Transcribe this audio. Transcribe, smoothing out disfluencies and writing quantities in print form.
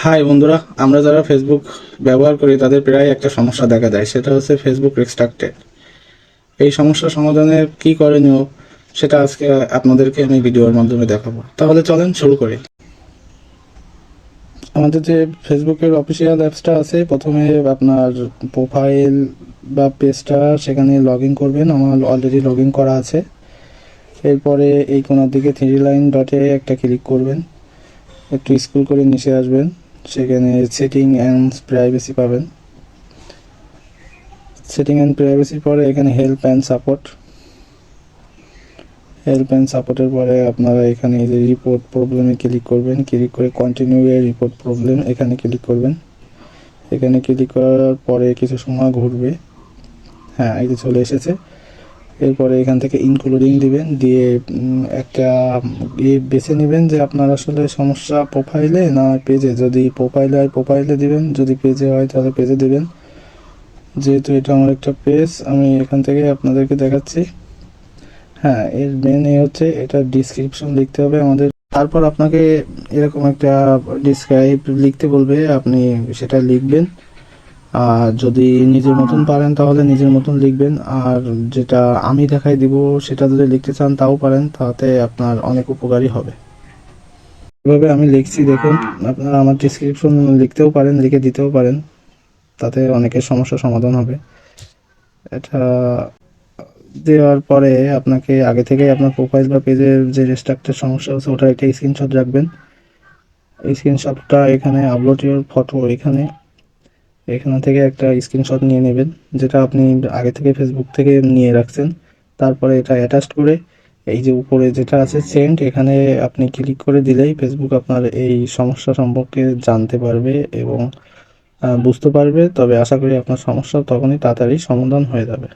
High বন্ধুরা, আমরা যারা ফেসবুক ব্যবহার করি তাদের প্রায় একটা সমস্যা দেখা যায়, সেটা হচ্ছে ফেসবুক রেস্ট্রাক্টেড। এই সমস্যা সমাধানের কি করণীয় সেটা আজকে আপনাদেরকে আমি ভিডিওর মাধ্যমে দেখাবো। তাহলে চলেন শুরু করি। আমাদের যে ফেসবুকের অফিসিয়াল অ্যাপসটা আছে, প্রথমে আপনার প্রোফাইল বা পেজটা সেখানে লগ ইন করবেন। আমার অলরেডি লগ ইন করা আছে। এরপরে এই কোনার দিকে থ্রি লাইন ডটে একটা ক্লিক করবেন, একটু স্ক্রল করে নিচে আসবেন, সেখানে সেটিং অ্যান্ড প্রাইভেসি পাবেন। সেটিং অ্যান্ড প্রাইভেসির পরে এখানে হেল্প অ্যান্ড সাপোর্টের পরে আপনারা এখানে এই যে রিপোর্ট প্রবলেমে ক্লিক করবেন, ক্লিক করে কন্টিনিউ এ রিপোর্ট প্রবলেম এখানে ক্লিক করবেন। এখানে ক্লিক করার পরে কিছু সময় ঘুরবে। হ্যাঁ, এই যে চলে এসেছে। এরপরে এখান থেকে ইনক্লুডিং দিবেন, দিয়ে একটা বেছে নেবেন যে আপনার আসলে সমস্যা প্রোফাইলে না পেজে। যদি প্রোফাইলে হয় প্রোফাইলে দিবেন, যদি পেজে হয় তাহলে পেজে দিবেন। যেহেতু এটা আমার একটা পেজ, আমি এখান থেকে আপনাদেরকে দেখাচ্ছি। হ্যাঁ, এর মেন হচ্ছে এটা ডিসক্রিপশন লিখতে হবে আমাদের। তারপর আপনাকে এরকম একটা ডিসক্রাইব লিখতে বলবে, আপনি সেটা লিখবেন। আর যদি নিজের মতন পারেন তাহলে নিজের মতন লিখবেন, আর যেটা আমি দেখাই দিব সেটা যদি লিখতে চান তাও পারেন, তাতে আপনার অনেক উপকারী হবে। এভাবে আমি লিখছি, দেখুন। আপনারা আমার ডিসক্রিপশন লিখতেও পারেন, লিখে দিতেও পারেন, তাতে অনেকের সমস্যা সমাধান হবে। এটা দেওয়ার পরে আপনাকে আগে থেকেই আপনার প্রোফাইল বা পেজের যে রেস্ট্রাক্টের সমস্যা হচ্ছে ওটার একটা স্ক্রিনশট রাখবেন। এই স্ক্রিনশটটা এখানে আপলোড ইউর ফটো, এখানে থেকে একটা স্ক্রিনশট নিয়ে নেবেন, যেটা আপনি আগে থেকে ফেসবুক থেকে নিয়ে রাখছেন। তারপরে এটা অ্যাটাচ করে এই যে উপরে যেটা আছে সেন্ড, এখানে আপনি ক্লিক করে দিলেই ফেসবুক আপনার এই সমস্যা সম্পর্কে জানতে পারবে এবং বুঝতে পারবে। তবে আশা করি আপনার সমস্যা তখনই তাড়াতাড়ি সমাধান হয়ে যাবে।